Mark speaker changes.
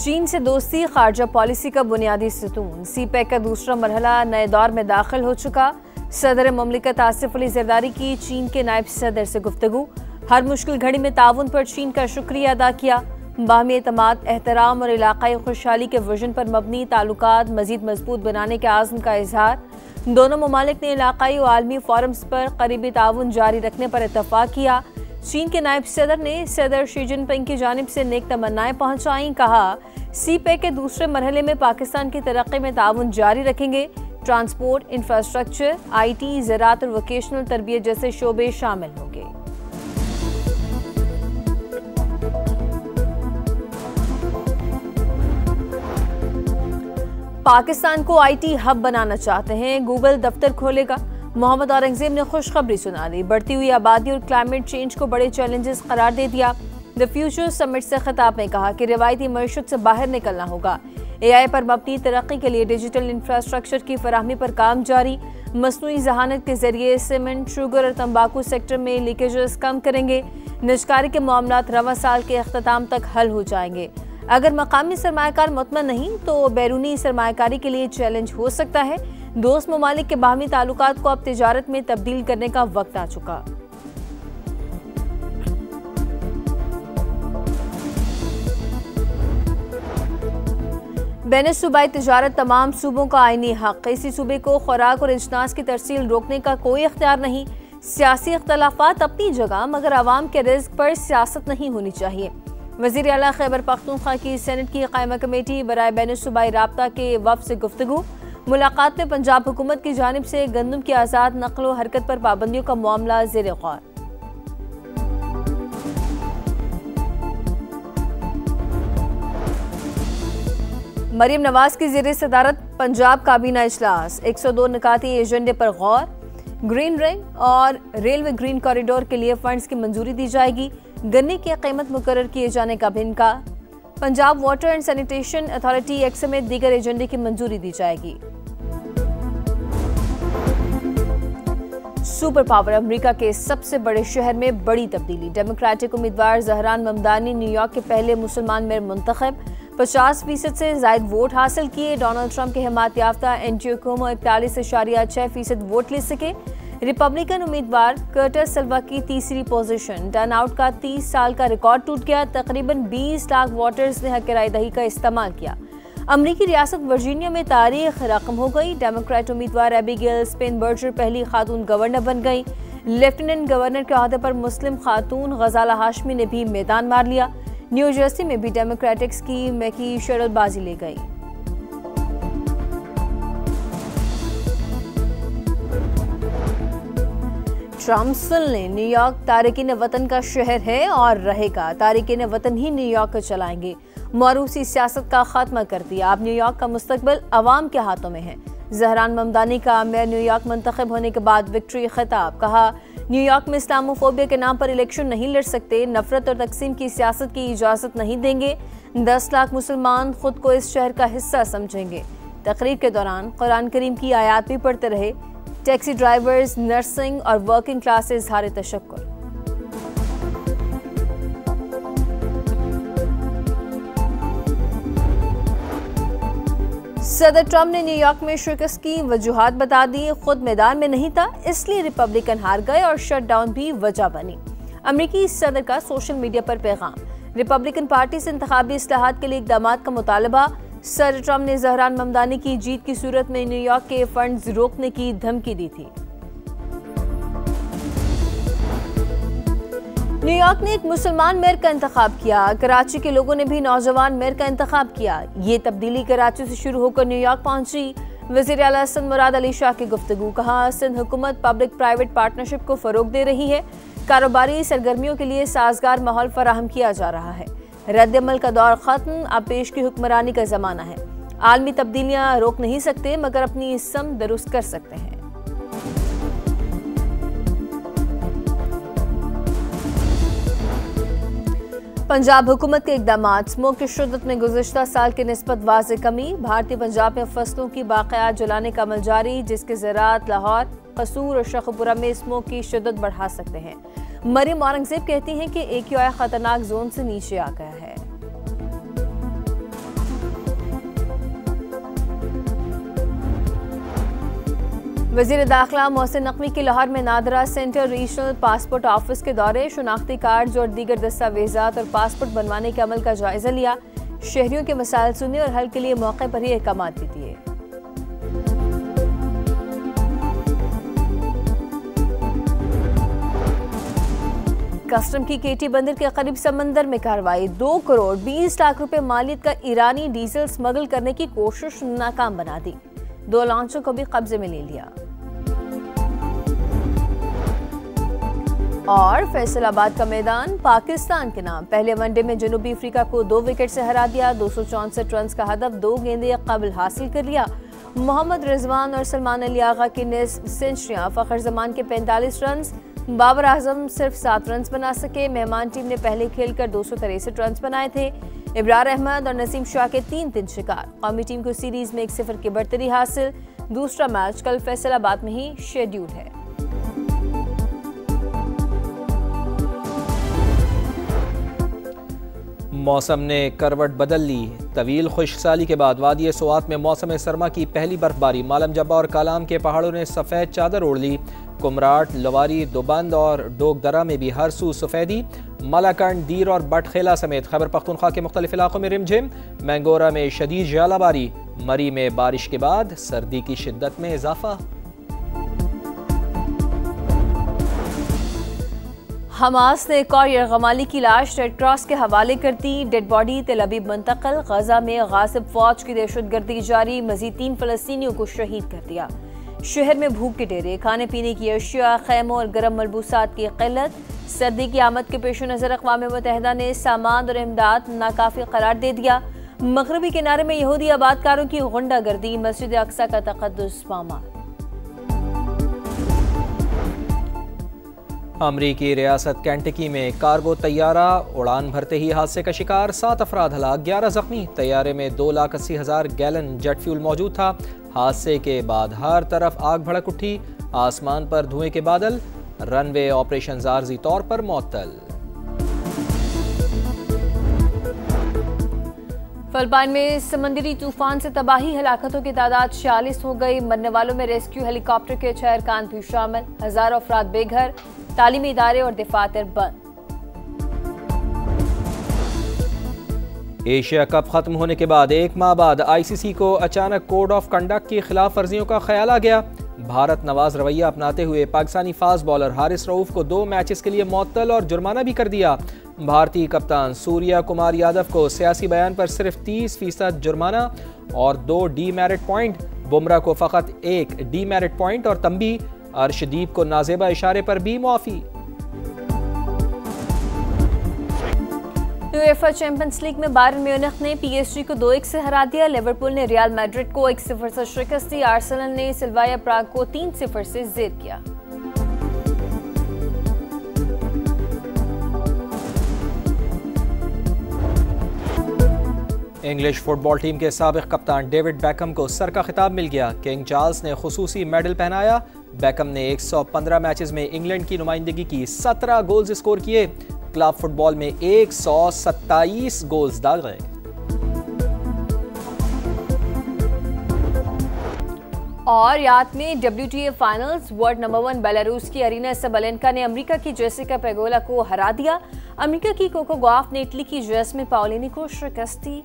Speaker 1: चीन से दोस्ती खारजा पॉलिसी का बुनियादी सतून। सीपैक का दूसरा मरहला नए दौर में दाखिल हो चुका। सदर ममलिकत आसिफ अली जरदारी की चीन के नायब सदर से गुफ्तगू। हर मुश्किल घड़ी में ताउन पर चीन का शुक्रिया अदा किया। बाहमी एतमाद, एहतराम और इलाकाई खुशहाली के विजन पर मबनी ताल्लुकात मजीद मजबूत बनाने के आज़म का इजहार। दोनों ममालिक ने इलाकाई और आलमी फोरम्स पर करीबी ताउन जारी रखने पर इत्तफाक किया। चीन के नायब सदर ने सदर शी जिनपिंग की जानिब से नेक तमन्नाएं पहुंचाई। कहा, सीपैक के दूसरे मरहले में पाकिस्तान की तरक्की में ताउन जारी रखेंगे। ट्रांसपोर्ट, इंफ्रास्ट्रक्चर, IT, ज़राअत और वोकेशनल तरबियत जैसे शोबे शामिल होंगे। पाकिस्तान को IT हब बनाना चाहते हैं, गूगल दफ्तर खोलेगा। मोहम्मद औरंगजेब ने खुशखबरी सुना दी। बढ़ती हुई आबादी और क्लाइमेट चेंज को बड़े चैलेंजेस करार दे दिया। द फ्यूचर समिट से खिताब में कहा कि रिवायती मईशत से बाहर निकलना होगा। AI पर मबनी तरक्की के लिए डिजिटल इंफ्रास्ट्रक्चर की फराहमी पर काम जारी। मसनूई जहानत के जरिए सीमेंट, शुगर और तंबाकू सेक्टर में लीकेजेस कम करेंगे। निजकारी के मामलात रवां साल के अख्ताम तक हल हो जाएंगे। अगर मकामी सरमायाकार मुतमईन नहीं तो बैरूनी सरमायाकारी के लिए चैलेंज हो सकता है। दोस्त ममालिक के बाहमी ताल्लुकात को अब तिजारत में तब्दील करने का वक्त आ चुका। बैन सूबाई तिजारत तमाम सूबों का आईनी हक। किसी सूबे को खुराक और इजनास की तरसील रोकने का कोई इख्तियार नहीं। सियासी इख्तलाफात अपनी जगह, मगर आवाम के रिज़्क पर सियासत नहीं होनी चाहिए। वज़ीर आला खैबर पख्तूनख्वा की सेनेट की कायमा कमेटी बराए बैन सूबाई राब्ता के वफ़द से गुफ्तगू। मुलाकात में पंजाब हुकूमत की जानिब से गंदम की आज़ाद नकलो हरकत पर पाबंदियों का मामला ज़ेर गौर। मरीम नवाज की ज़ेर सदारत पंजाब काबीना इजलास। 102 निकाती एजेंडे पर गौर। ग्रीन रिंग और रेलवे ग्रीन कॉरिडोर के लिए फंड्स की मंजूरी दी जाएगी। गन्ने की कीमत मुकर्रर किए जाने का भी इनकार। Punjab water and sanitation authority act समेत दीगर एजेंडे की मंजूरी दी जाएगी। सुपर पावर अमेरिका के सबसे बड़े शहर में बड़ी तब्दीली। डेमोक्रेटिक उम्मीदवार जहरान ममदानी न्यूयॉर्क के पहले मुसलमान मेयर मुंतखब। 50% से जायद वोट हासिल किए। डोनाल्ड ट्रंप के हिमायत याफ्ता एंड्रयू कुओमो 41.6% वोट ले सके। रिपब्लिकन उम्मीदवार कर्टिस सिल्वा की तीसरी पोजीशन। टर्नआउट का 30 साल का रिकॉर्ड टूट गया। तकरीबन 20 लाख वोटर्स ने हक राय दही का इस्तेमाल किया। अमरीकी रियासत वर्जीनिया में तारीख रकम हो गई। डेमोक्रेट उम्मीदवार एबिगेल स्पेनबर्गर पहली खातून गवर्नर बन गई। लेफ्टिनेंट गवर्नर के अहदे पर मुस्लिम खातून गजाला हाशमी ने भी मैदान मार लिया। न्यू जर्सी में भी डेमोक्रेटिक्स की मैकी शरतबाजी ले गई। ट्रम्प सुन लें, न्यूयॉर्क तारिकीन वतन का शहर है और रहेगा। तारिकीन वतन ही न्यूयॉर्क को चलाएंगे। मौरूसी सियासत का खात्मा कर दिया। अब न्यूयॉर्क का मुस्तकबिल अवाम के हाथों में है। जहरान ममदानी का मेयर न्यूयॉर्क मुंतखब होने के बाद विक्ट्री खिताब। कहा, न्यूयॉर्क में इस्लामोफोबिया के नाम पर इलेक्शन नहीं लड़ सकते। नफरत और तकसीम की सियासत की इजाजत नहीं देंगे। 10 लाख मुसलमान खुद को इस शहर का हिस्सा समझेंगे। तकरीर के दौरान कुरान करीम की आयात भी पढ़ते रहे। टैक्सी ड्राइवर्स, नर्सिंग और वर्किंग क्लास से इज़हार तशक्कुर। सदर ट्रंप ने न्यूयॉर्क में शिकस्त की वजूहात बता दी। खुद मैदान में नहीं था, इसलिए रिपब्लिकन हार गए और शटडाउन भी वजह बनी। अमेरिकी सदर का सोशल मीडिया पर पैगाम। रिपब्लिकन पार्टी से इंतखाबी इस्लाहात के लिए इक़दामात का मुतालबा। सदर ट्रंप ने जहरान ममदानी की जीत की सूरत में न्यूयॉर्क के फंड्स रोकने की धमकी दी थी। न्यूयॉर्क ने एक मुसलमान मेयर का इंतखाब किया। कराची के लोगों ने भी नौजवान मेयर का इंतखाब किया। ये तब्दीली कराची से शुरू होकर न्यूयॉर्क पहुंची। वज़ीर आला सिंध मुराद अली शाह की गुफ्तगू। कहा, सिंध हुकूमत पब्लिक प्राइवेट पार्टनरशिप को फरोग दे रही है। कारोबारी सरगर्मियों के लिए साजगार माहौल फराहम किया जा रहा है। रद्द-ए-अमल का दौर खत्म, अब पेश की हुक्मरानी का जमाना है। आलमी तब्दीलियां रोक नहीं सकते, मगर अपनी सम दुरुस्त कर सकते हैं। पंजाब हुकूमत के इक़दामात। स्मोक की शिद्दत में गुज़िश्ता साल की निस्बत वाज़ेह कमी। भारतीय पंजाब में फसलों की बाक़ियात जलाने का अमल जारी, जिसके ज़राअत लाहौर, कसूर और शखपुरा में स्मोक की शिद्दत बढ़ा सकते हैं। मरीम औरंगजेब कहती हैं कि AQI खतरनाक जोन से नीचे आ गया है। वज़ीर दाखिला मोहसिन नकवी के लाहौर में NADRA centre regional passport office के दौरे शनाख्ती कार्ड और दीगर दस्तावेजात और पासपोर्ट बनवाने के अमल का जायजा लिया। शहरियों के मसाइल सुने और हल के लिए मौके पर ही अहकाम भी दिए। कस्टम की केटी बंदर के करीब समंदर में कार्रवाई। 2 करोड़ 20 लाख रुपए मालियत का ईरानी डीजल स्मगल करने की कोशिश नाकाम बना दी। 2 लॉन्चों को भी कब्जे में ले लिया। और फैसलाबाद का मैदान पाकिस्तान के नाम। पहले वनडे में जनूबी अफ्रीका को 2 विकेट से हरा दिया। 264 रन का हदफ 2 गेंदे कबल हासिल कर लिया। मोहम्मद रिजवान और सलमान अली आगा की सेंचुरियां, फखर जमान के 45 रन, बाबर आजम सिर्फ 7 रन बना सके। मेहमान टीम ने पहले खेलकर 263 रन बनाए थे। इब्रार अहमद और नसीम शाह के 3 शिकार। कौमी टीम को सीरीज में 1-0 की बढ़तरी हासिल। दूसरा मैच कल फैसलाबाद में ही शेड्यूल है।
Speaker 2: मौसम ने करवट बदल ली। तवील खुशसाली के बाद वादी सोआत में मौसम सरमा की पहली बर्फबारी। मालम जब्बा और कालाम के पहाड़ों ने सफ़ेद चादर ओढ़ ली। कुमराट, लवारी, दोबंद और डोगदरा में भी हर सू सफ़ेदी। मलाकंड, दीर और बटखेला समेत खैबर पख्तूनख्वा के मुख्तलिफ इलाकों में रिमझिम। मैंगोरा में शदीद जालाबारी। मरी में बारिश के बाद सर्दी की शिद्दत में इजाफा।
Speaker 1: हमास ने एक और यरगमाली की लाश रेड क्रॉस के हवाले कर दी। डेड बॉडी तेल अवीव मुंतकिल। गजा में गासिब फौज की दहशतगर्दी जारी। मजीद 3 फलस्तीनियों को शहीद कर दिया। शहर में भूख के डेरे, खाने पीने की अशिया, खैमों और गर्म मलबूसात की किल्लत। सर्दी की आमद के पेश नज़र अक़वाम मुत्तहिदा ने सामान और इमदाद नाकाफी करार दे दिया। मगरबी किनारे में यहूदी आबादकारों की गुंडागर्दी। मस्जिद अक्सा का तक़द्दुस पामाल।
Speaker 2: अमरीकी रियासत कैंटकी में कार्गो तैयारा उड़ान भरते ही हादसे का शिकार। 7 अफराद हलाक, 11 जख्मी। तैयारे में 2,80,000 गैलन जेट फ्यूल मौजूद था। हादसे के बाद हर तरफ आग भड़क उठी। आसमान पर धुएं के बादल। रनवे ऑपरेशन आर्जी तौर पर मुअत्तल।
Speaker 1: फिलिपाइन में समंदरी तूफान से तबाही, हलाकतों की तादाद 46 हो गई। मरने वालों में रेस्क्यू हेलीकॉप्टर के 6 अरकान भी शामिल। हजारों अफराद बेघर। तालीमी इदारे और दफातर बंद।
Speaker 2: एशिया कप खत्म होने के बाद 1 माह बाद ICC को अचानक कोड ऑफ कंडक्ट की खिलाफ वर्जियों का ख्याल आ गया। भारत नवाज रवैया अपनाते हुए पाकिस्तानी फास्ट बॉलर हारिस रऊफ को 2 मैचेस के लिए मुअत्तल और जुर्माना भी कर दिया। भारतीय कप्तान सूर्या कुमार यादव को सियासी बयान पर सिर्फ 30% जुर्माना और 2 डीमेरिट पॉइंट। बुमराह को फ़कत 1 डीमेरिट पॉइंट और तंबी। अर्शदीप को नाजेबा इशारे पर भी मुआफी।
Speaker 1: यूएफा चैंपियंस लीग में बायर्न म्यूनिख ने PSG को 2-1 से हरा दिया। लिवरपूल ने रियल मैड्रिड को 1-0 से शिकस्त दी। आर्सेनल ने सिल्वाया प्राग को 3-0 से जेर किया।
Speaker 2: इंग्लिश फुटबॉल टीम के साबिक कप्तान डेविड बैकम को सर का खिताब मिल गया। किंग चार्ल्स ने खुसूसी मेडल पहनाया। बैकम ने 115 मैचेस में इंग्लैंड की नुमाइंदगी की। 17 गोल्स स्कोर किए। क्लब फुटबॉल में 127 गोल्स डाल गए।
Speaker 1: और याद में WTA finals, world number 1 Belarus की अरीना सबलेंका ने अमेरिका की जेसिका पेगोला को हरा दिया। अमेरिका की कोको गॉफ ने इटली की जैस्मिन पाओलिनी को शिकस्त दी।